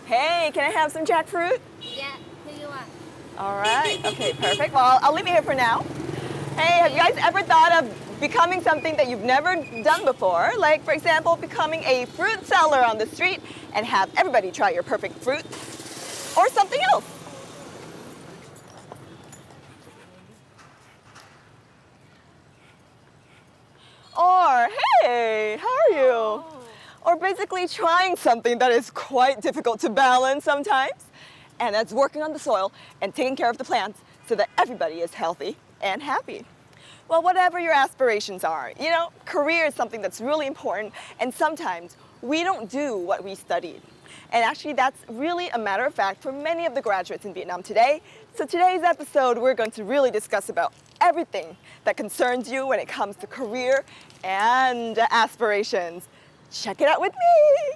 Hey, can I have some jackfruit? Yeah, here you are. All right. Okay, perfect. Well, I'll leave it here for now. Hey, have you guys ever thought of becoming something that you've never done before? Like, for example, becoming a fruit seller on the street and have everybody try your perfect fruit? Or something else? Or, hey, how are you? Or basically trying something that is quite difficult to balance sometimes, and that's working on the soil and taking care of the plants so that everybody is healthy and happy. Well, whatever your aspirations are, career is something that's really important, and sometimes we don't do what we studied. And actually, that's really a matter of fact for many of the graduates in Vietnam today. So today's episode, we're going to really discuss about everything that concerns you when it comes to career and aspirations. Check it out with me!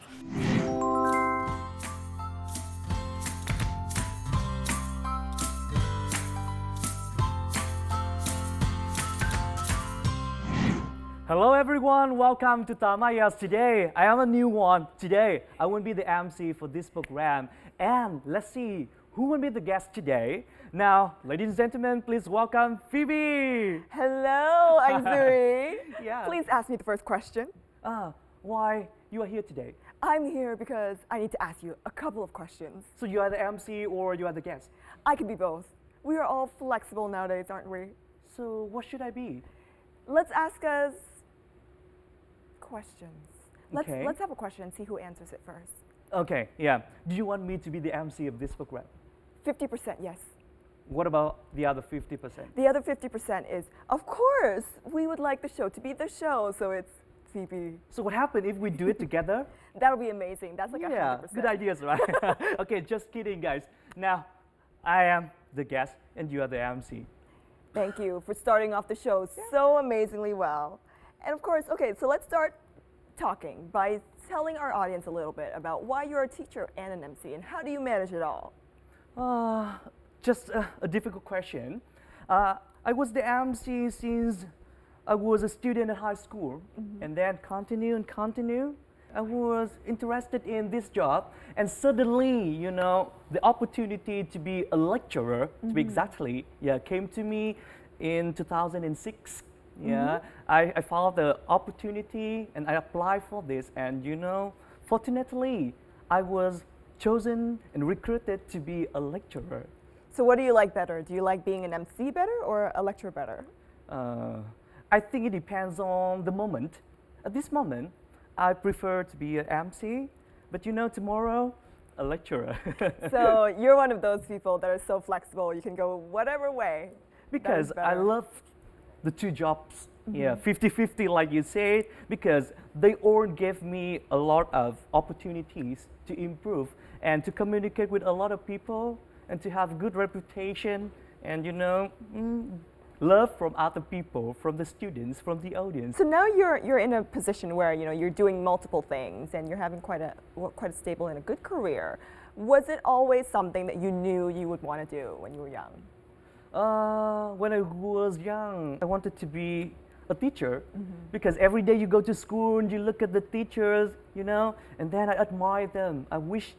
Hello everyone, welcome to Ielts today. I am a new one. Today, I will be the MC for this program. And let's see who will be the guest today. Now, ladies and gentlemen, please welcome Phoebe. Hello, I'm Zuri. Yeah. Please ask me the first question. Why you are here today? I'm here because I need to ask you a couple of questions. So you are the MC or you are the guest? I could be both. We are all flexible nowadays, aren't we? So what should I be? Let's ask us questions. Okay. Let's have a question and see who answers it first. Okay, yeah. Do you want me to be the MC of this program? 50% yes. What about the other 50%? The other 50% is, of course, we would like the show to be the show, so it's Phoebe. So what happens if we do it together? That would be amazing. That's like 100%. Good ideas, right? Okay, just kidding, guys. Now, I am the guest and you are the MC. Thank you for starting off the show so amazingly well. And of course, okay, so let's start talking by telling our audience a little bit about why you're a teacher and an MC and how do you manage it all? Just a difficult question. I was the MC since I was a student at high school, and then continue. I was interested in this job, and suddenly, the opportunity to be a lecturer, to be exactly, came to me in 2006. I found the opportunity and I applied for this, and fortunately, I was chosen and recruited to be a lecturer. So what do you like better? Do you like being an MC better or a lecturer better? I think it depends on the moment. At this moment, I prefer to be an MC, but tomorrow, a lecturer. So you're one of those people that are so flexible, you can go whatever way. Because I love the two jobs, 50-50 like you said, because they all gave me a lot of opportunities to improve and to communicate with a lot of people and to have good reputation and love from other people, from the students, from the audience. So now you're in a position where you're doing multiple things and you're having quite a stable and a good career. Was it always something that you knew you would want to do when you were young? When I was young, I wanted to be a teacher because every day you go to school and you look at the teachers, and then I admire them. I wish,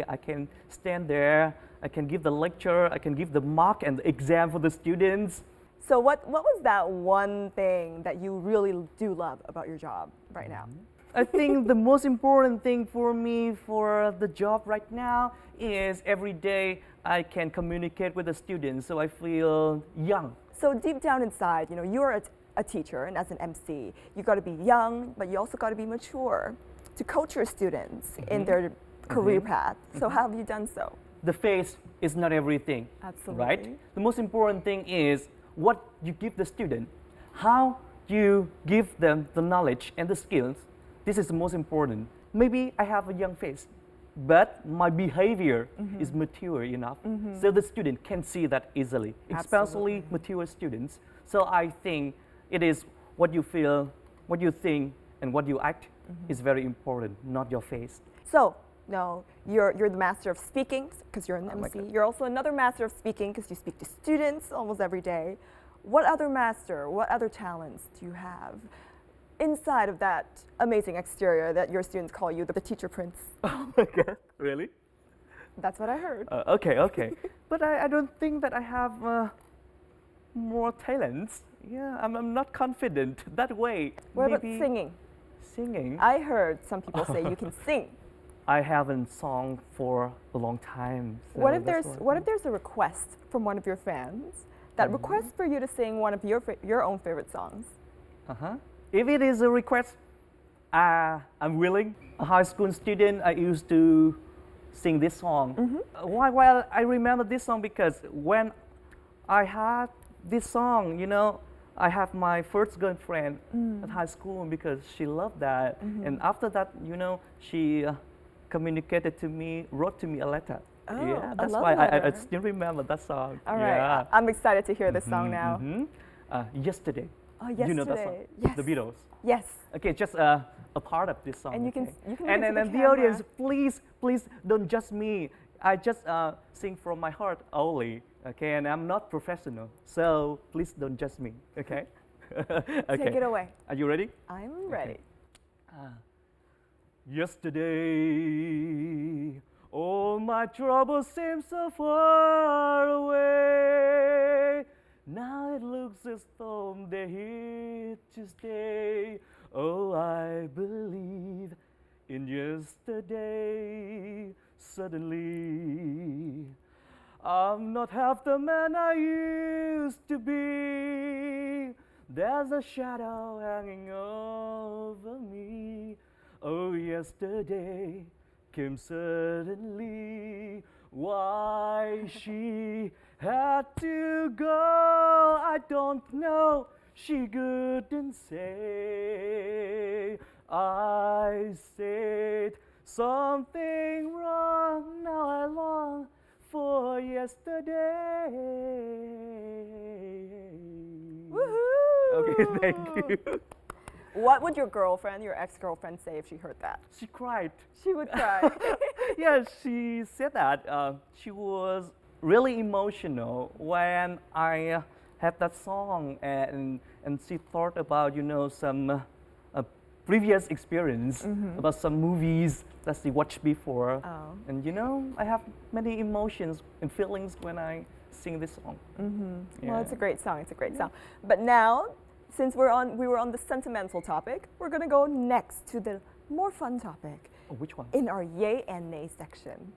I can stand there, I can give the lecture, I can give the mock and the exam for the students. So what was that one thing that you really do love about your job right now? I think the most important thing for me for the job right now is every day I can communicate with the students, so I feel young. So deep down inside, you're a teacher, and as an MC, you got to be young, but you also got to be mature to coach your students in their career path. So how have you done so? The face is not everything. Absolutely. Right? The most important thing is what you give the student, how you give them the knowledge and the skills. This is the most important. Maybe I have a young face, but my behavior is mature enough so the student can see that easily, especially mature students. So I think it is what you feel, what you think, and what you act is very important, not your face. So, no, you're the master of speaking because you're an MC. You're also another master of speaking because you speak to students almost every day. What other talents do you have inside of that amazing exterior that your students call you the teacher prince? Oh my God, really? That's what I heard. Okay. But I don't think that I have more talents. Yeah, I'm not confident that way. What about Maybe singing? singing? I heard some people say you can sing. I haven't sung for a long time. So What if that's there's a request from one of your fans that requests for you to sing one of your own favorite songs? If it is a request, I'm willing. A high school student, I used to sing this song. Well, I remember this song because when I had this song, you know, I have my first girlfriend at high school because she loved that. And after that, you know, she communicated to me, wrote to me a letter. Oh, Yeah, a that's love why I letter. still remember that song. All right, Yeah. I'm excited to hear this song now. Yesterday. Oh, yesterday. You know that song? Yes. The Beatles. Yes. Okay, just a part of this song. And you can okay? look and into the the camera. audience, please don't judge me. I just sing from my heart only. Okay, and I'm not professional, so please don't judge me. Okay. Okay. Take it away. Are you ready? I'm ready. Yesterday, all my troubles seem so far away. Now it looks as though they're here to stay. Oh, I believe in yesterday. Suddenly, I'm not half the man I used to be. There's a shadow hanging over me. Oh, yesterday came suddenly. Why she had to go, I don't know. She couldn't say. I said something wrong. Now I long for yesterday. Woohoo! Okay, thank you. What would your girlfriend, your ex-girlfriend, say if she heard that? She cried. She would cry. Yeah, she said that. She was really emotional when I had that song, and she thought about, you know, some previous experience about some movies that she watched before. Oh. And you know, I have many emotions and feelings when I sing this song. Well, it's a great song. It's a great song. But now, since we were on the sentimental topic, we're gonna go next to the more fun topic. Oh, which one? In our yay and nay section.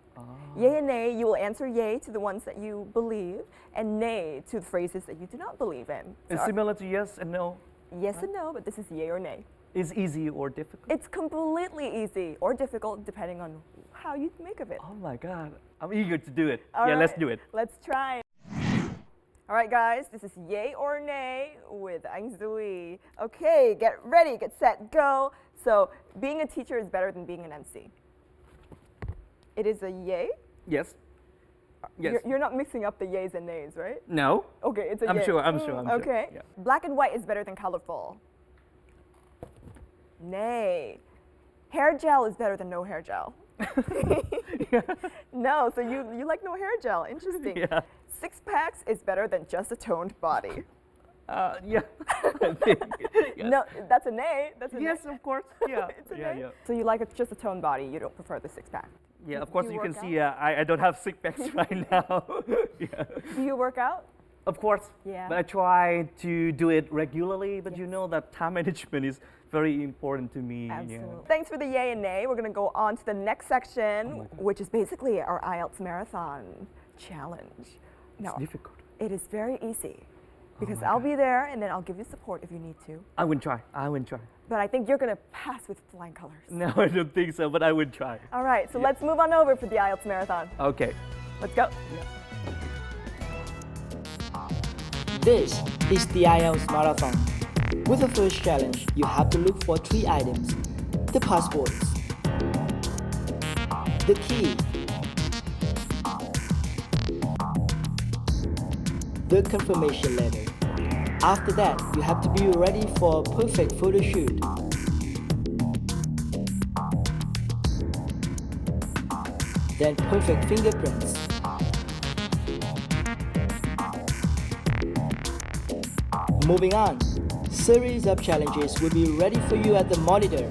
Yay and nay, you will answer yay to the ones that you believe, and nay to the phrases that you do not believe in. It's similar to yes and no. Yes and no, but this is yay or nay. Is easy or difficult? It's completely easy or difficult depending on how you make of it. Oh my God, I'm eager to do it. All Yeah, let's right, do it. Let's try. All right, guys, this is yay or nay with Anh Dui. Okay, get ready, get set, go. So, being a teacher is better than being an MC. It is a yay. Yes. Yes. You're not mixing up the yays and nays, right? No. Okay, it's a I'm yay. sure. I'm sure. Okay. Yeah. Black and white is better than colorful. Nay. Hair gel is better than no hair gel. No, so you like no hair gel. Interesting. Yeah. Six packs is better than just a toned body. Yeah. I think, yes. No, that's a nay. That's a Yes, nay. of course. Yeah. It's a yeah, nay. yeah. So you like just a toned body. You don't prefer the six pack. Yeah, of Do course you you can work see I don't have six packs right now. Yeah. Do you work out? Of course. Yeah. But I try to do it regularly, but you know that time management is very important to me. Absolutely. Yeah. Thanks for the yay and nay. We're going to go on to the next section, which is basically our Ielts Marathon challenge. It's No, difficult. it is very easy because my I'll be there and then I'll give you support if you need to. I will try. I will try. But I think you're going to pass with flying colors. No, I don't think so, but I will try. All right, so let's move on over for the Ielts Marathon. Okay. Let's go. This is the Ielts Marathon. With the first challenge, you have to look for 3 items: the passports, the key, the confirmation letter. After that, you have to be ready for a perfect photo shoot. Then perfect fingerprints. Moving on, series of challenges will be ready for you at the monitor.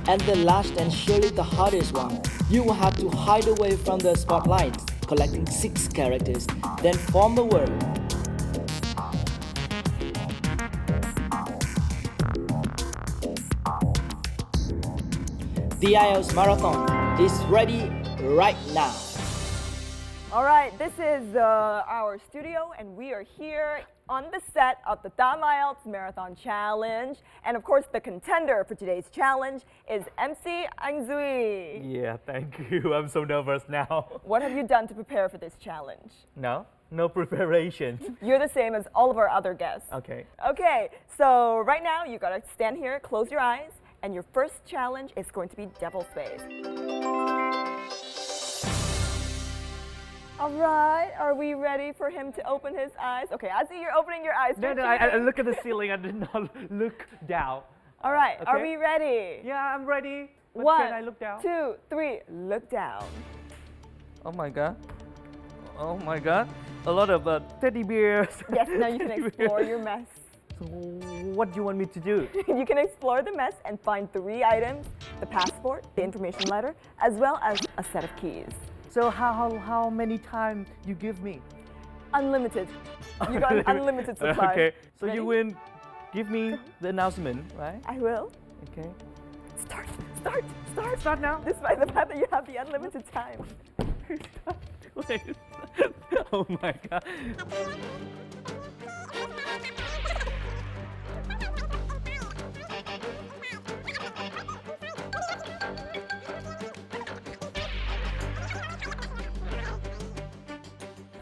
And the last and surely the hardest one, You will have to hide away from the spotlights, collecting 6 characters, then form a word. The Ielts Marathon is ready right now. All right, this is our studio, and we are here on the set of the Ielts Marathon Challenge. And of course, the contender for today's challenge is MC Anh Duy. Yeah, thank you. I'm so nervous now. What have you done to prepare for this challenge? No preparation. You're the same as all of our other guests. Okay. Okay, so right now you gotta stand here, close your eyes, and your first challenge is going to be Devil Space. All right, are we ready for him to open his eyes? Okay, I see you're opening your eyes. No, I look at the ceiling. I did not look down. All right, Okay. are we ready? Yeah, I'm ready. But 1, can I look down? 2, 3, look down. Oh my god. Oh my god. A lot of teddy bears. Yes, now you can Teddy explore bears. your mess. So what do you want me to do? You can explore the mess and find 3 items, the passport, the information letter, as well as a set of keys. So how many time you give me? Unlimited. You got an unlimited supply. Okay. So Ready? you will give me the announcement, right? I will. Okay. Start. Start now. Despite the fact that you have the unlimited time. Wait. Oh my god.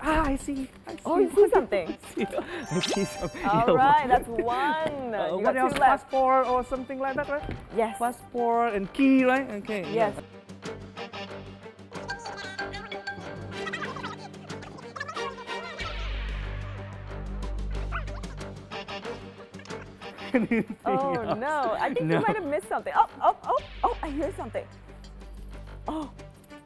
I see. Oh, you see something. I see something. All right, that's 1. You What got else? 2 left. Passport or something like that, right? Yes. Passport and key, right? Okay. Yes. Oh no, I think No. you might have missed something. Oh, I hear something. Oh,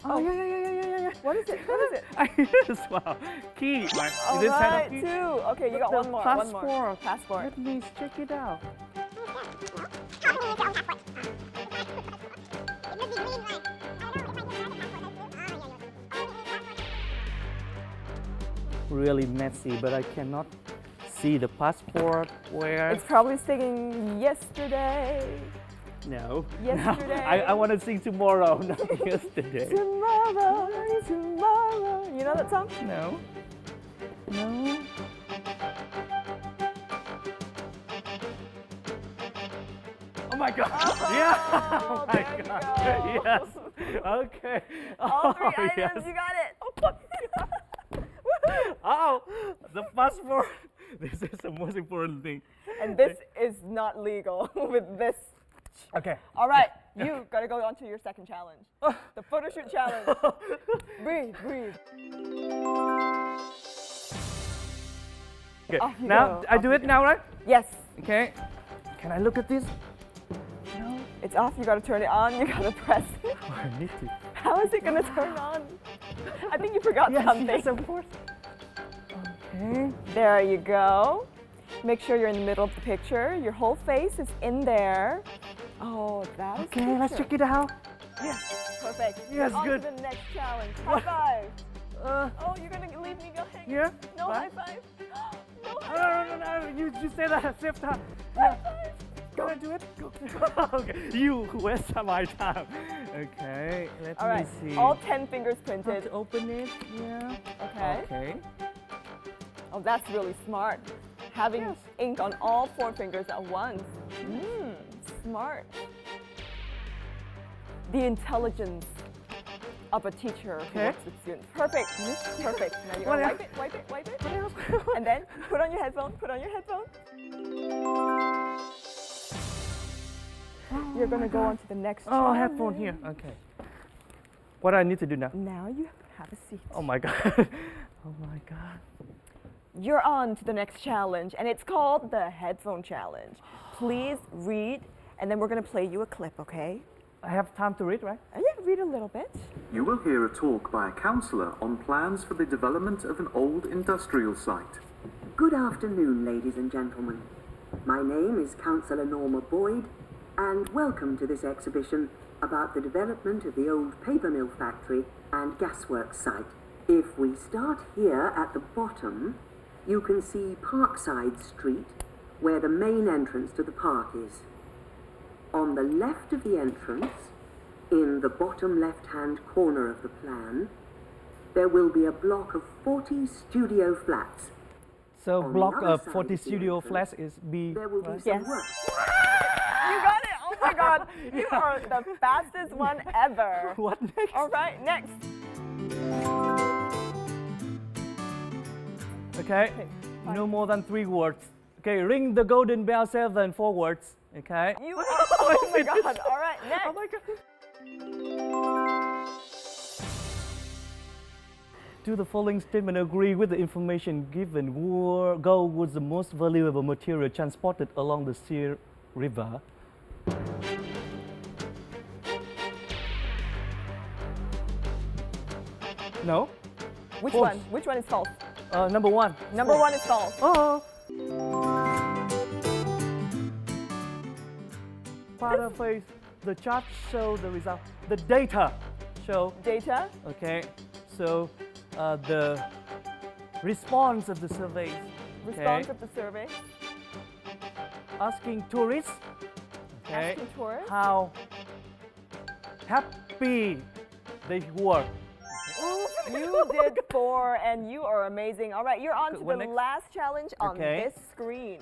Yeah. what is it? What is it? I hear as well. Key. Right? All Is this kind right, of key? 2. Okay, you got The one more. passport. Passport. Let me check it out. Really messy, but I cannot see the passport. Where? It's probably singing yesterday. No. Yesterday. I want to sing tomorrow, not yesterday. Tomorrow. You know that song? No. Oh my god! Yeah! Oh my there you god! go. Yes! Okay. All 3 items, yes. you got it. Woohoo. Oh! The passport! This is the most important thing. And this is not legal with this. Okay. All right, you gotta go on to your second challenge. The photo shoot challenge. Breathe. Okay. Off you Now, go, I off do you it now, right? Yes, Okay. Can I look at this? No. it's off. You gotta turn it on. You gotta press it. Oh, I need to. How is it gonna turn on? I think you forgot something. Yes, of course. Okay. There you go. Make sure you're in the middle of the picture. Your whole face is in there. Oh, that is Okay, let's check it out. Yes, perfect. Yes, on good. to the next challenge. High five. Uh, Oh, you're gonna leave me go hanging. yeah? No What? high five. No high No. You say that at the same time. Yeah. Can I do it? Go. Okay. You waste my time. Okay. Let All me right. see. All 10 fingers Have printed. to open it. Yeah. Okay. Okay. Oh, that's really smart. Having Yes. ink on all 4 fingers at once. Smart. The intelligence of a teacher who Okay. works with students. Perfect. Perfect. Now you're What gonna else? wipe it. What else? And then put on your headphone. You're gonna go on to the next Oh, challenge. headphone here. Okay. What do I need to do now? Now you have a seat. Oh my god. Oh my god. You're on to the next challenge, and it's called the headphone challenge. Please read, and then we're gonna play you a clip, okay? I have time to read, right? Yeah, read a little bit. You will hear a talk by a councillor on plans for the development of an old industrial site. Good afternoon, ladies and gentlemen. My name is Councillor Norma Boyd, and welcome to this exhibition about the development of the old paper mill factory and gasworks site. If we start here at the bottom, you can see Parkside Street, where the main entrance to the park is. On the left of the entrance, in the bottom left-hand corner of the plan, there will be a block of 40 studio flats. So On block the other of side 40 of the studio entrance, flats is B. There will be right? some Yes. work. You got it! Oh my god! You are the fastest one ever! What next? All right, next. Okay, no more than 3 words. Okay, ring the golden bell 7 4 words. Okay. You are, oh my god! All right, next. Oh my god. Do the following statement agree with the information given? Gold was the most valuable material transported along the Sea River. No? Which False. one? Which one is false? Number 1. Number 1 is false. Oh. Paraphrase. The chart show the result. The data show. Data. Okay. So the response of the survey. Response of the survey. Asking tourists. Okay. Asking tourists. How happy they were. You did 4 and you are amazing. All right, you're on to What the next? last challenge on Okay. this screen.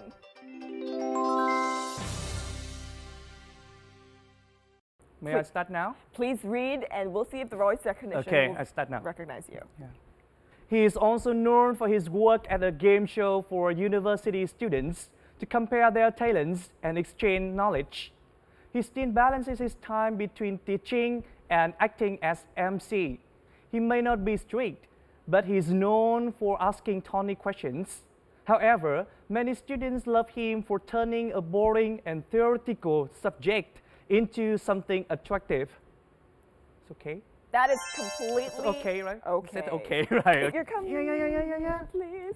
May I start now? Please read and we'll see if the voice recognition Okay, will I start now. recognize you. He is also known for his work at a game show for university students to compare their talents and exchange knowledge. He still balances his time between teaching and acting as MC. He may not be strict, but he is known for asking Tony questions. However, many students love him for turning a boring and theoretical subject into something attractive. It's okay? That is completely It's okay, right? You Okay. said okay, right? You're coming. Yeah. Please.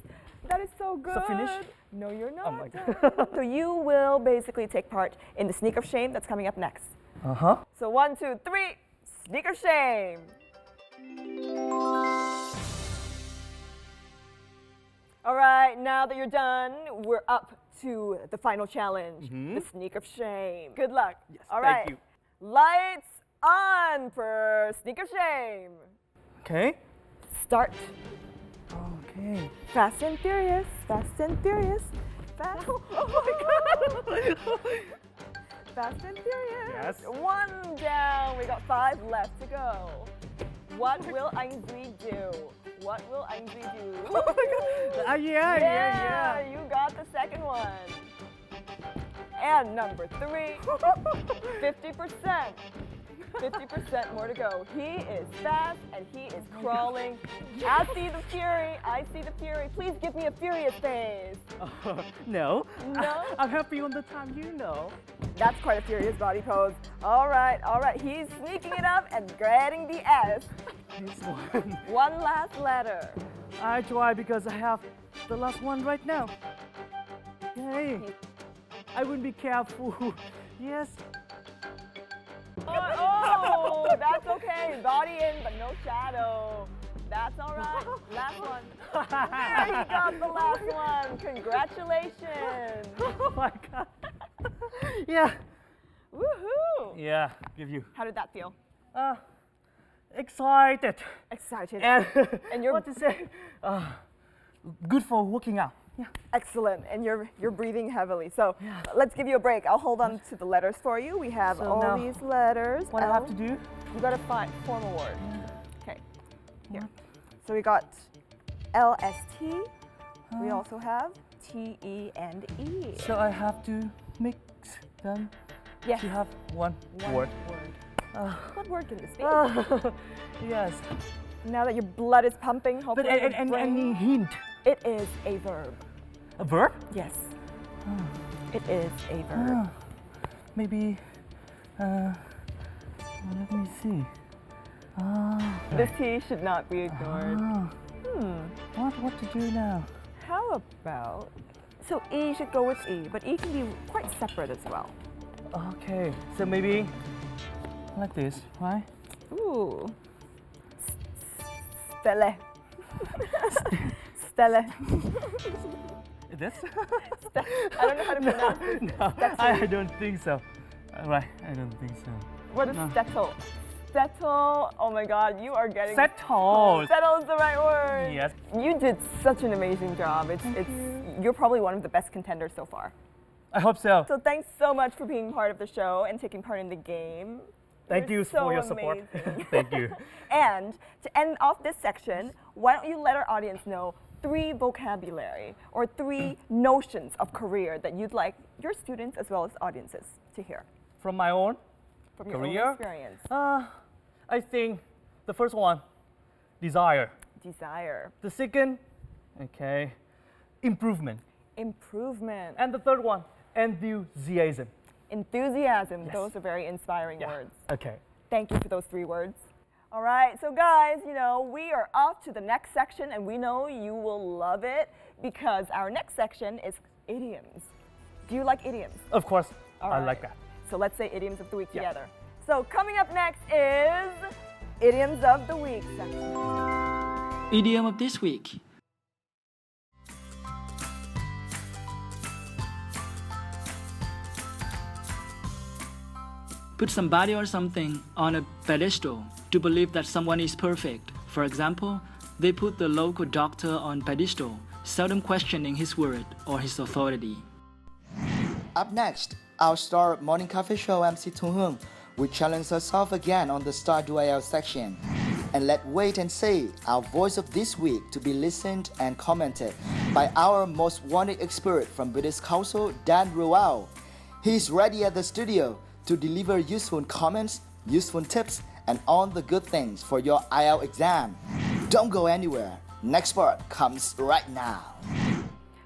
That is so good. finished? No, you're not. Oh my done. So you will basically take part in the sneak of shame that's coming up next. Uh-huh. So 1, 2, 3, sneak of shame. All right, now that you're done, we're up to the final challenge, the sneak of shame. Good luck. Yes, All thank right. you. Lights on for sneak of shame. Okay. Start. Okay. Fast and Furious, Fast and Furious, Fast. Oh my God! Fast and Furious. Yes. 1 down. We got 5 left to go. What will Ainsley do? What will Ainsley do? Oh my God. Yeah. You got the second one. And number 3, 50%. 50% more to go. He is fast and he is crawling. I see the fury. I see the fury. Please give me a furious face. No. No? I'm happy on the time, you know. That's quite a furious body pose. All right. He's sneaking it up and getting the S. This one. One last letter. I try because I have the last one right now. Okay. I will be careful. Yes. Oh, that's okay. Body in, but no shadow. That's all right. Last one. There you got the last one. Congratulations. Oh my God. Yeah. Woohoo. Yeah. Give you. How did that feel? Excited. Excited. And you're what to say? Good for working out. Yeah. excellent. And you're breathing heavily. So let's give you a break. I'll hold on to the letters for you. We have So all now, these letters. What I have to do? You got to form a word. Okay. Here. So we got LST. We also have TE and E. So I have to mix them Yes. to have one word. What word can this be? Yes. Now that your blood is pumping, But hopefully your and brain- any hint? It is a verb. A verb? Yes. It is a verb. Maybe. Let me see. This T should not be ignored. What to do now? How about... So E should go with E, but E can be quite separate as well. Okay. So maybe. like this, right? Ooh. Stelle. Stelle. This? I don't know how to pronounce it. No, I don't think so. Right, I don't think so. What is stettel? Stettel. Oh my God, you are getting. Settle. Settle is the right word. Yes. You did such an amazing job. You're probably one of the best contenders so far. I hope so. So thanks so much for being part of the show and taking part in the game. Thank You're you so for your support. amazing. Thank you. And to end off this section, why don't you let our audience know 3 vocabulary or 3 notions of career that you'd like your students as well as audiences to hear From my own from your career? own experience. I think the first one, desire. Desire, The second, okay, improvement. improvement, And the third one, enthusiasm. enthusiasm. Yes. Those are very inspiring Yeah. words. Okay. Thank you for those 3 words. All right, so guys, we are off to the next section and we know you will love it because our next section is idioms. Do you like idioms? Of course, All I right. like that. So let's say idioms of the week Yeah. together. So coming up next is idioms of the week section. Idiom of this week. Put somebody or something on a pedestal to believe that someone is perfect. For example, they put the local doctor on pedestal, seldom questioning his word or his authority. Up next, our star morning cafe show MC Huong will challenge herself again on the Star Duel section. And let's wait and see our voice of this week to be listened and commented by our most wanted expert from British Council, Dan Ruel. He's ready at the studio to deliver useful comments, useful tips, and all the good things for your IELTS exam. Don't go anywhere. Next part comes right now.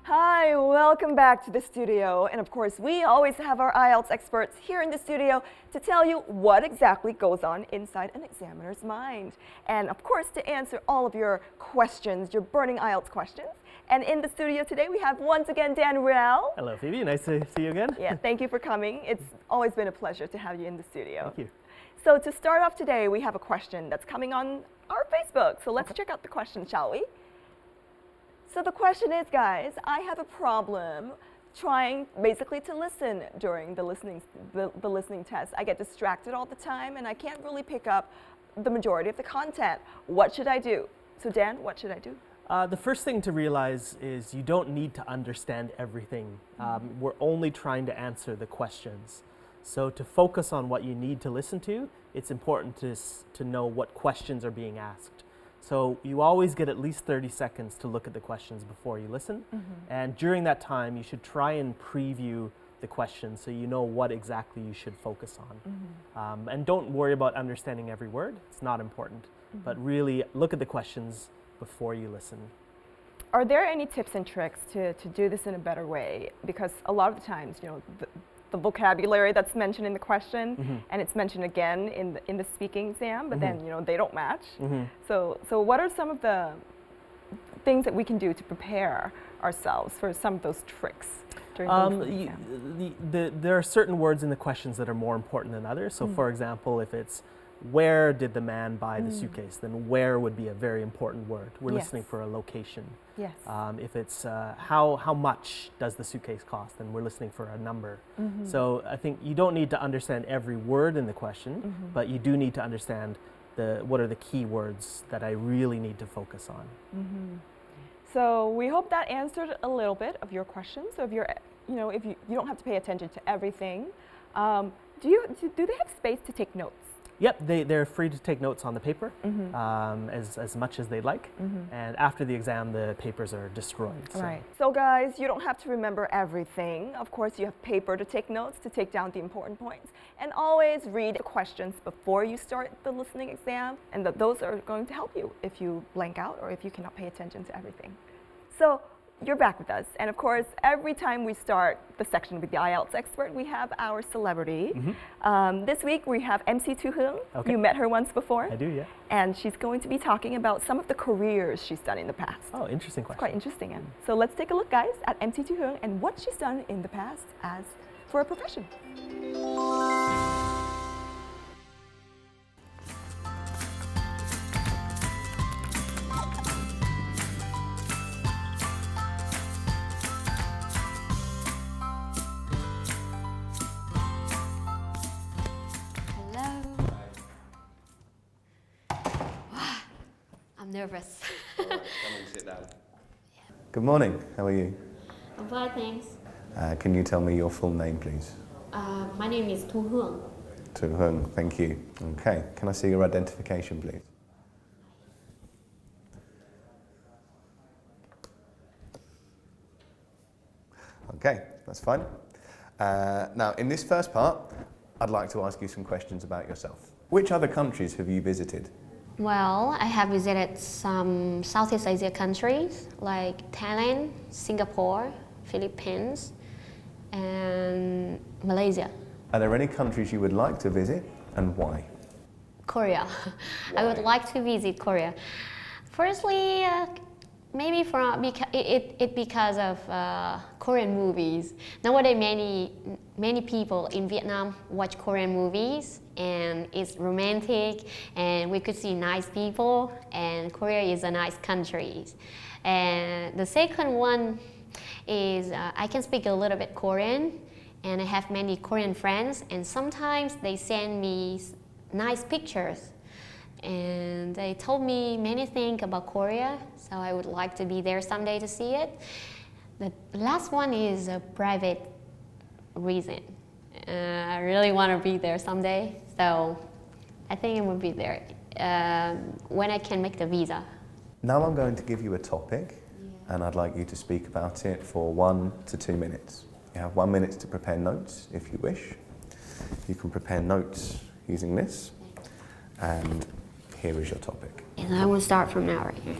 Hi, welcome back to the studio. And of course, we always have our IELTS experts here in the studio to tell you what exactly goes on inside an examiner's mind. And of course, to answer all of your questions, your burning IELTS questions. And in the studio today, we have once again Dan Ruel. Hello, Phoebe. Nice to see you again. Yeah, thank you for coming. It's always been a pleasure to have you in the studio. Thank you. So to start off today, we have a question that's coming on our Facebook. So let's check out the question, shall we? So the question is, guys, I have a problem trying basically to listen during the listening test. I get distracted all the time and I can't really pick up the majority of the content. What should I do? So Dan, what should I do? The first thing to realize is you don't need to understand everything. We're only trying to answer the questions. So to focus on what you need to listen to, it's important to know what questions are being asked. So you always get at least 30 seconds to look at the questions before you listen. And during that time, you should try and preview the questions so you know what exactly you should focus on. And don't worry about understanding every word. It's not important. But really look at the questions before you listen. Are there any tips and tricks to do this in a better way? Because a lot of the times, the vocabulary that's mentioned in the question and it's mentioned again in the speaking exam, but then they don't match. So what are some of the things that we can do to prepare ourselves for some of those tricks during the exam? There are certain words in the questions that are more important than others. So for example, if it's where did the man buy the suitcase, then where would be a very important word. We're listening for a location. Yes. If it's how much does the suitcase cost, then we're listening for a number. So I think you don't need to understand every word in the question, but you do need to understand what are the key words that I really need to focus on. So we hope that answered a little bit of your questions. So if if you don't have to pay attention to everything, do they have space to take notes? Yep, they're free to take notes on the paper as much as they'd like. And after the exam, the papers are destroyed. So. Right. So guys, you don't have to remember everything. Of course, you have paper to take notes, to take down the important points. And always read the questions before you start the listening exam. And those are going to help you if you blank out or if you cannot pay attention to everything. So you're back with us. And of course, every time we start the section with the IELTS expert, we have our celebrity. This week we have MC Huong. Okay. You met her once before. I do, yeah. And she's going to be talking about some of the careers she's done in the past. Oh, interesting question. Quite interesting. So let's take a look, guys, at MC Huong and what she's done in the past for a profession. nervous. All right, come and sit down. Good morning. How are you? I'm fine, thanks. Can you tell me your full name, please? My name is Huong. Huong, thank you. Okay, can I see your identification, please? Okay, that's fine. Now, in this first part, I'd like to ask you some questions about yourself. Which other countries have you visited? Well, I have visited some Southeast Asia countries like Thailand, Singapore, Philippines, and Malaysia. Are there any countries you would like to visit and why? Korea. I would like to visit Korea. Firstly, maybe because of Korean movies. Nowadays, many people in Vietnam watch Korean movies, and it's romantic, and we could see nice people, and Korea is a nice country. And the second one is I can speak a little bit Korean, and I have many Korean friends, and sometimes they send me nice pictures, and they told me many things about Korea, so I would like to be there someday to see it. The last one is a private reason. I really want to be there someday, so I think I will be there when I can make the visa. Now I'm going to give you a topic, and I'd like you to speak about it for 1 to 2 minutes. You have 1 minute to prepare notes if you wish. You can prepare notes using this, and here is your topic. And I will start from now right here.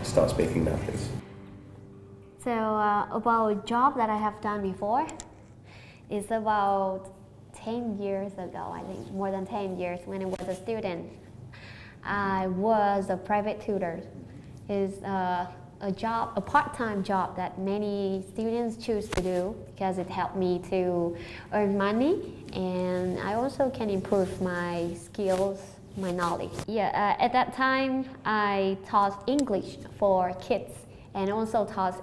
Start speaking now, please. So about a job that I have done before, it's about 10 years ago, I think, more than 10 years when I was a student. I was a private tutor. It's a part-time job that many students choose to do because it helped me to earn money, and I also can improve my skills, my knowledge. At that time, I taught English for kids and also taught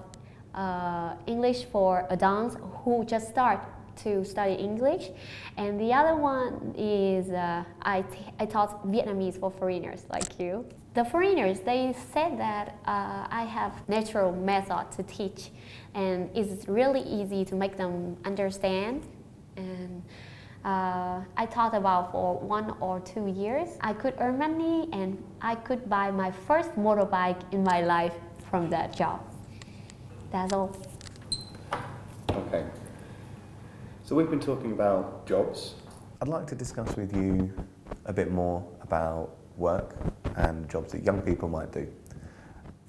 English for adults who just start to study English. And the other one is I taught Vietnamese for foreigners like you. The foreigners, they said that I have natural method to teach, and it's really easy to make them understand. And I taught about for 1 or 2 years. I could earn money, and I could buy my first motorbike in my life from that job. That's all. Okay. So we've been talking about jobs. I'd like to discuss with you a bit more about work and jobs that young people might do.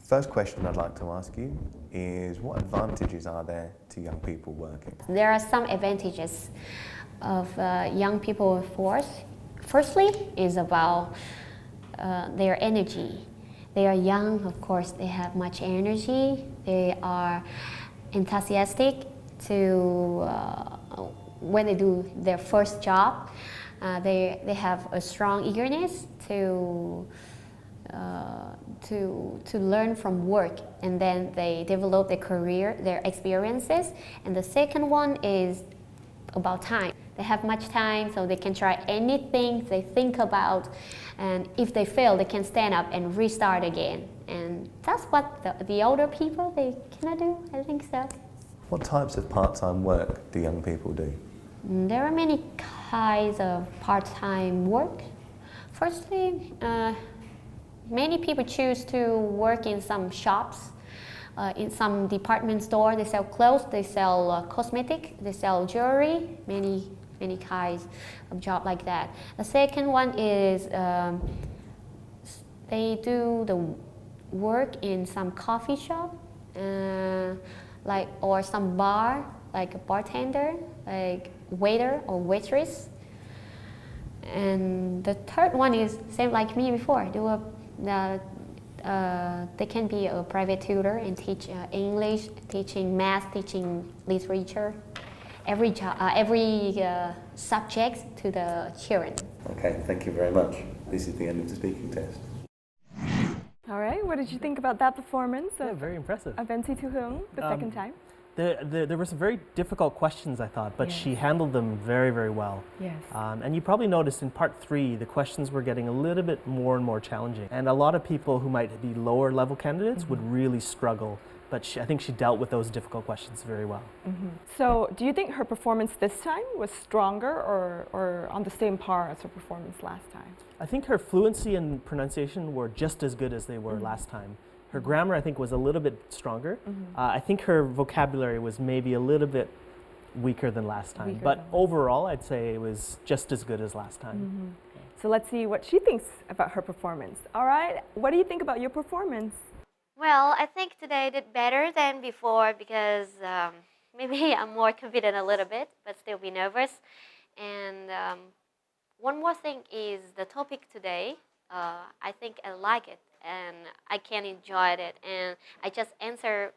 First question I'd like to ask you is, what advantages are there to young people working? There are some advantages of young people force. Firstly is about their energy. They are young, of course, they have much energy. They are enthusiastic to when they do their first job. They have a strong eagerness to learn from work, and then they develop their career, their experiences. And the second one is about time. They have much time, so they can try anything they think about, and if they fail, they can stand up and restart again. And that's what the older people, they cannot do, I think so. What types of part-time work do young people do? There are many kinds of part-time work. Firstly, many people choose to work in some shops, in some department store. They sell clothes, they sell cosmetics, they sell jewelry, many kinds of job like that. The second one is they do the work in some coffee shop, or some bar, like a bartender, like waiter or waitress. And the third one is same like me before. They can be a private tutor and teach English, teaching math, teaching literature. Every subjects to the children. Okay, thank you very much. This is the end of the speaking test. All right, what did you think about that performance Yeah, very impressive. of NC to Huong the second time? There were some very difficult questions, I thought, but Yes. she handled them very, very well. Yes. And you probably noticed in part 3, the questions were getting a little bit more and more challenging. And a lot of people who might be lower level candidates would really struggle. But I think she dealt with those difficult questions very well. So do you think her performance this time was stronger or on the same par as her performance last time? I think her fluency and pronunciation were just as good as they were last time. Her grammar, I think, was a little bit stronger. I think her vocabulary was maybe a little bit weaker than last time. But overall, I'd say it was just as good as last time. So let's see what she thinks about her performance. All right, what do you think about your performance? Well, I think today I did better than before because maybe I'm more confident a little bit, but still be nervous. And one more thing is the topic today. I think I like it and I can enjoy it, and I just answer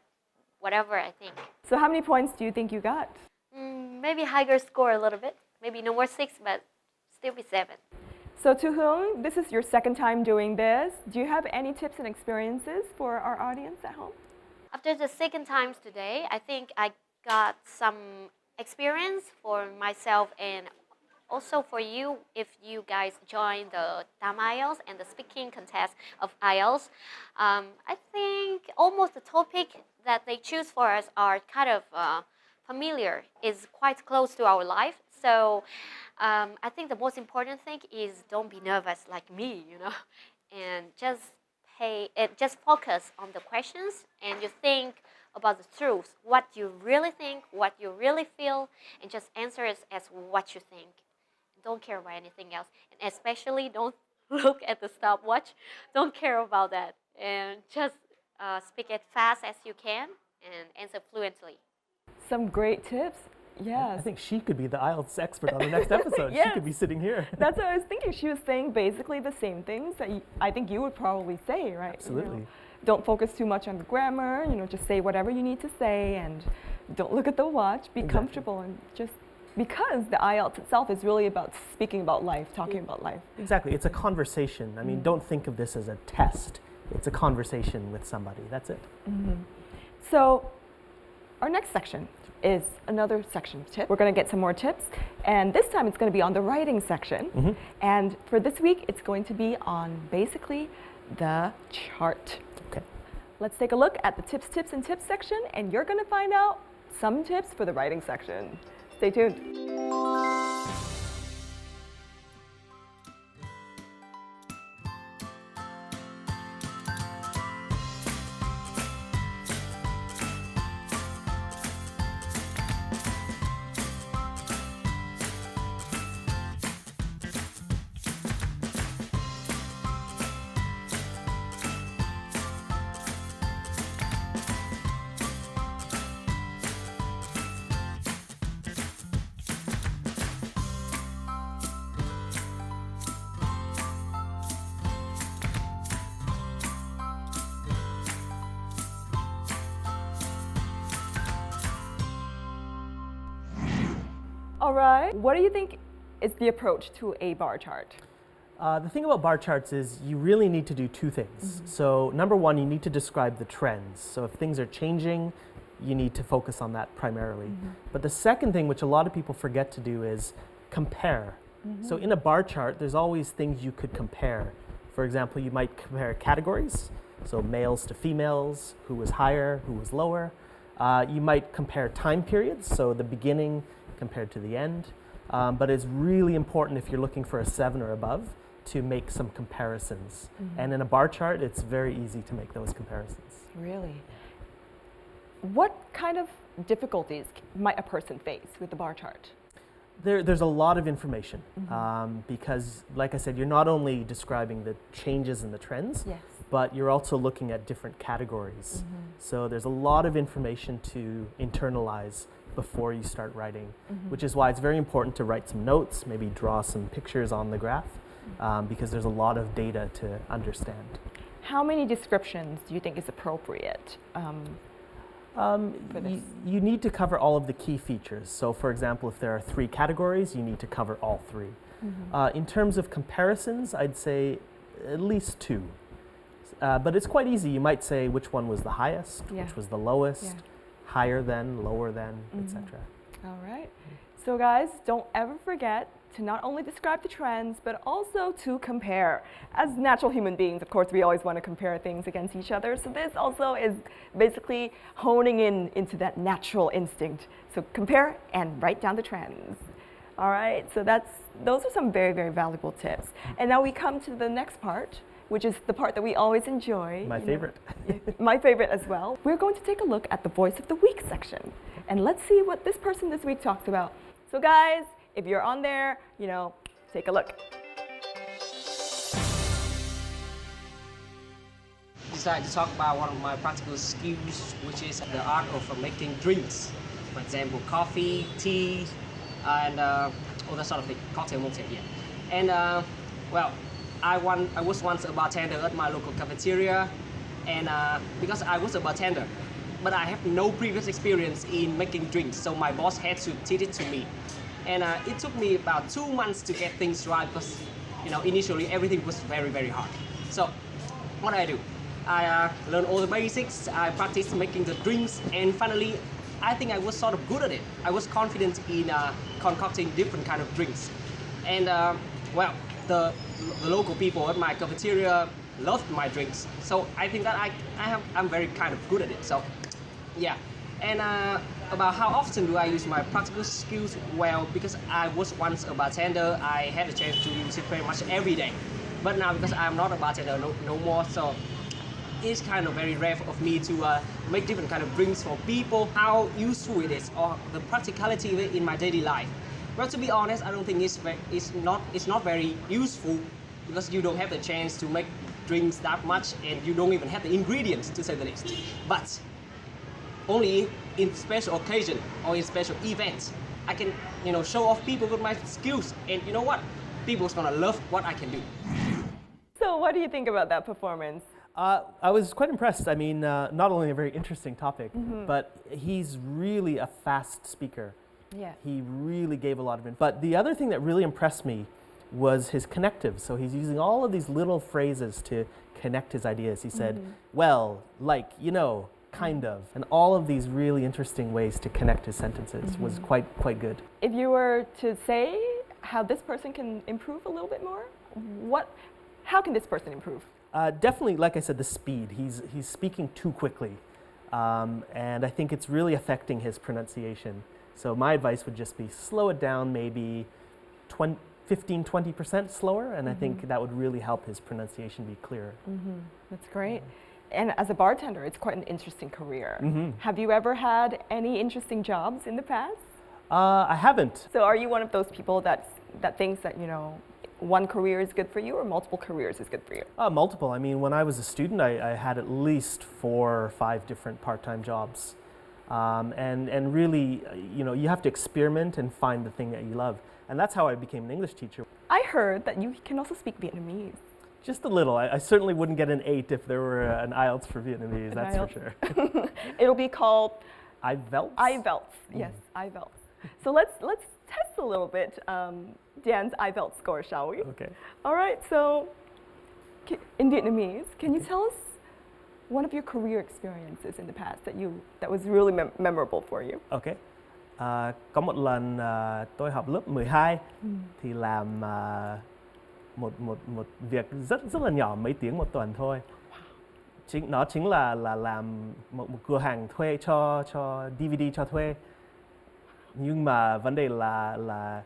whatever I think. So how many points do you think you got? Maybe higher score a little bit. Maybe no more 6, but still be 7. So To Huong, this is your second time doing this. Do you have any tips and experiences for our audience at home? After the second time today, I think I got some experience for myself and also for you if you guys join the DAM IELTS and the speaking contest of IELTS. I think almost the topic that they choose for us are kind of familiar, is quite close to our life. So I think the most important thing is don't be nervous like me, and just focus on the questions and you think about the truth, what you really think, what you really feel, and just answer it as what you think. Don't care about anything else, and especially don't look at the stopwatch. Don't care about that, and just speak as fast as you can and answer fluently. Some great tips. Yes. I think she could be the IELTS expert on the next episode. Yes. She could be sitting here. That's what I was thinking. She was saying basically the same things that I think you would probably say, right? Absolutely. Don't focus too much on the grammar, just say whatever you need to say and don't look at the watch. Be comfortable and just, because the IELTS itself is really about speaking about life, talking about life. Exactly. It's a conversation. I mean, don't think of this as a test. It's a conversation with somebody. That's it. So our next section is another section of tips. We're going to get some more tips, and this time it's going to be on the writing section. And for this week, it's going to be on basically the chart. Okay. Let's take a look at the tips section, and you're going to find out some tips for the writing section. Stay tuned. All right, what do you think is the approach to a bar chart? The thing about bar charts is you really need to do two things. So number one, you need to describe the trends. So if things are changing, you need to focus on that primarily. But the second thing, which a lot of people forget to do, is compare. So in a bar chart, there's always things you could compare. For example, you might compare categories, so males to females, who was higher, who was lower. You might compare time periods, so the beginning compared to the end. But it's really important if you're looking for a 7 or above to make some comparisons. And in a bar chart, it's very easy to make those comparisons. Really? What kind of difficulties might a person face with the bar chart? There's a lot of information because, like I said, you're not only describing the changes and the trends, but you're also looking at different categories. So there's a lot of information to internalize before you start writing, which is why it's very important to write some notes, maybe draw some pictures on the graph, because there's a lot of data to understand. How many descriptions do you think is appropriate? for this? You need to cover all of the key features. So for example, if there are 3 categories, you need to cover all 3. In terms of comparisons, I'd say at least 2. But it's quite easy. You might say which one was the highest, which was the lowest, higher than, lower than, etc. All right. So guys, don't ever forget to not only describe the trends, but also to compare. As natural human beings, of course, we always want to compare things against each other. So this also is basically honing into that natural instinct. So compare and write down the trends. All right, so those are some very, very valuable tips. And now we come to the next part, which is the part that we always enjoy. My favorite. My favorite as well. We're going to take a look at the Voice of the Week section. And let's see what this person this week talks about. So guys, if you're on there, take a look. Decided to talk about one of my practical skills, which is the art of making drinks. For example, coffee, tea, and all that sort of thing, cocktail, mocktail, yeah. And well, I was once a bartender at my local cafeteria, and because I was a bartender, but I have no previous experience in making drinks, so my boss had to teach it to me. And it took me about 2 months to get things right because, initially everything was very, very hard. So what do? I learned all the basics, I practiced making the drinks, and finally, I think I was sort of good at it. I was confident in concocting different kind of drinks. And well, the local people at my cafeteria loved my drinks. So I think that I'm very kind of good at it. So yeah. And about how often do I use my practical skills? Well, because I was once a bartender, I had a chance to use it pretty much every day. But now because I'm not a bartender no more, so it's kind of very rare of me to make different kind of drinks for people. How useful it is, or the practicality of it in my daily life. Well, to be honest, I don't think it's not very useful because you don't have the chance to make drinks that much, and you don't even have the ingredients, to say the least. But only in special occasion or in special events, I can show off people with my skills, and you know what? People's gonna love what I can do. So what do you think about that performance? I was quite impressed. I mean, not only a very interesting topic, but he's really a fast speaker. Yeah. He really gave a lot of info. But the other thing that really impressed me was his connectives. So he's using all of these little phrases to connect his ideas. He said, well, like, kind of. And all of these really interesting ways to connect his sentences was quite good. If you were to say how this person can improve a little bit more, how can this person improve? Definitely, like I said, the speed. He's speaking too quickly. And I think it's really affecting his pronunciation. So my advice would just be slow it down maybe 15-20% slower, and I think that would really help his pronunciation be clearer. That's great. And as a bartender, it's quite an interesting career. Have you ever had any interesting jobs in the past? I haven't. So are you one of those people that thinks that, one career is good for you, or multiple careers is good for you? Multiple. I mean, when I was a student, I had at least 4 or 5 different part-time jobs. And really, you have to experiment and find the thing that you love. And that's how I became an English teacher. I heard that you can also speak Vietnamese. Just a little. I certainly wouldn't get an 8 if there were an Ielts for Vietnamese, that's for sure. It'll be called Ielts? Ielts, yes, Ielts. So let's test a little bit Dan's Ielts score, shall we? Okay. All right, so in Vietnamese, can you tell us one of your career experiences in the past that was really memorable for you? Okay. Có một lần tôi học lớp 12 thì làm một việc rất là nhỏ, mấy tiếng một tuần thôi. Nó chính là làm một cửa hàng thuê cho DVD cho thuê. Nhưng mà vấn đề là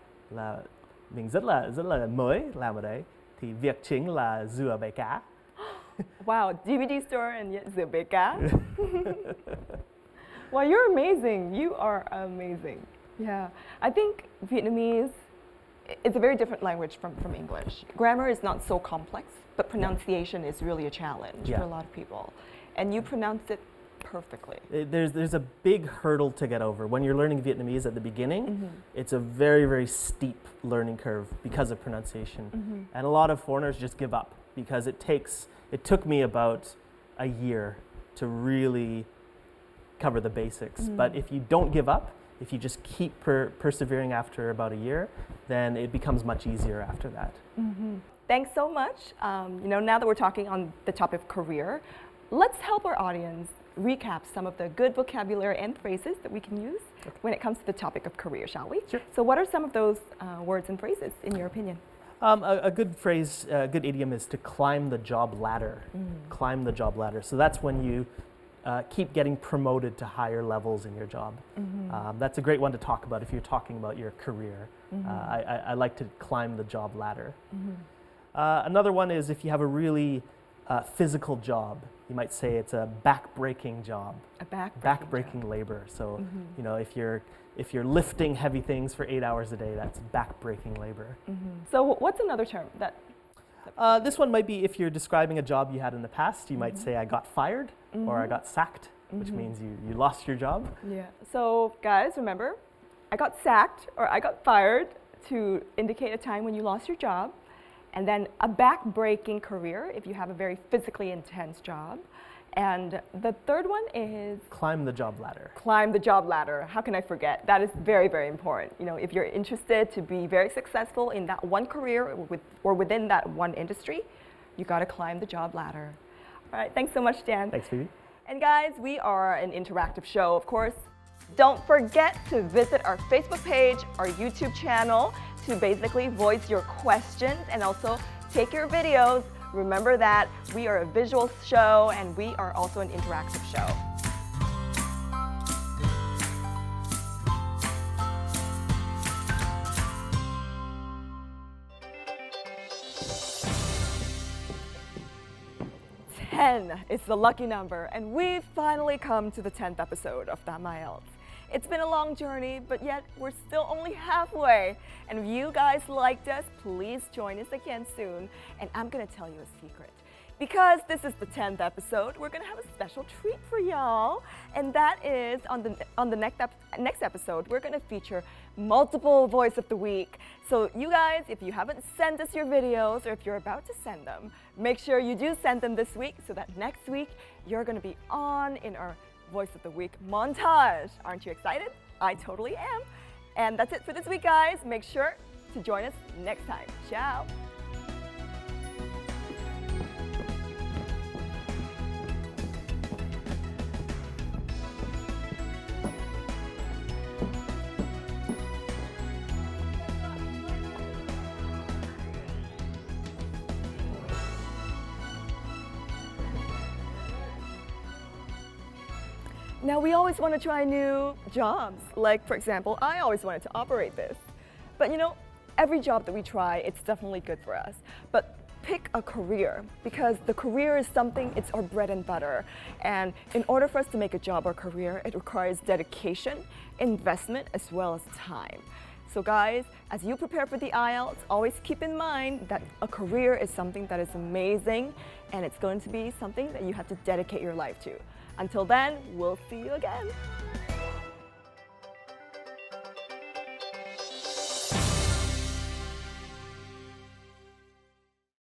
mình rất là mới làm ở đấy. Thì việc chính là rửa bể cá. Wow, DVD store and yet rửa bể cá. Well, you're amazing. You are amazing. Yeah, I think Vietnamese is a very different language from English. Grammar is not so complex, but pronunciation is really a challenge for a lot of people. And you pronounce it perfectly. There's a big hurdle to get over. When you're learning Vietnamese at the beginning, it's a very, very steep learning curve because of pronunciation. And a lot of foreigners just give up because it took me about a year to really cover the basics. But if you don't give up, if you just keep persevering after about a year, then it becomes much easier after that. Thanks so much. Now that we're talking on the topic of career, let's help our audience recap some of the good vocabulary and phrases that we can use when it comes to the topic of career, shall we? Sure. So what are some of those words and phrases, in your opinion? A good phrase, a good idiom is to climb the job ladder. Climb the job ladder. So that's when you keep getting promoted to higher levels in your job. That's a great one to talk about if you're talking about your career. I like to climb the job ladder. Another one is if you have a really physical job. You might say it's a back-breaking job. A back-breaking labor. So, if you're lifting heavy things for 8 hours a day, that's back-breaking labor. So what's another term that? This one might be if you're describing a job you had in the past, you might say I got fired or I got sacked, which means you lost your job. Yeah. So guys, remember, I got sacked or I got fired to indicate a time when you lost your job. And then a back-breaking career if you have a very physically intense job. And the third one is? Climb the job ladder. Climb the job ladder. How can I forget? That is very, very important. If you're interested to be very successful in that one career or within that one industry, you got to climb the job ladder. All right, thanks so much, Dan. Thanks, Phoebe. And guys, we are an interactive show, of course. Don't forget to visit our Facebook page, our YouTube channel, to basically voice your questions and also take your videos. Remember that we are a visual show and we are also an interactive show. Ten is the lucky number, and we've finally come to the 10th episode of the Ielts. It's been a long journey, but yet we're still only halfway. And if you guys liked us, please join us again soon. And I'm gonna tell you a secret. Because this is the 10th episode, we're gonna have a special treat for y'all. And that is on the next episode, we're gonna feature multiple voice of the week. So you guys, if you haven't sent us your videos or if you're about to send them, make sure you do send them this week so that next week you're gonna be on in our Voice of the Week montage. Aren't you excited? I totally am. And that's it for this week, guys. Make sure to join us next time. Ciao. Now, we always want to try new jobs. Like, for example, I always wanted to operate this. But every job that we try, it's definitely good for us. But pick a career, because the career is something, it's our bread and butter. And in order for us to make a job or career, it requires dedication, investment, as well as time. So guys, as you prepare for the IELTS, always keep in mind that a career is something that is amazing, and it's going to be something that you have to dedicate your life to. Until then, we'll see you again.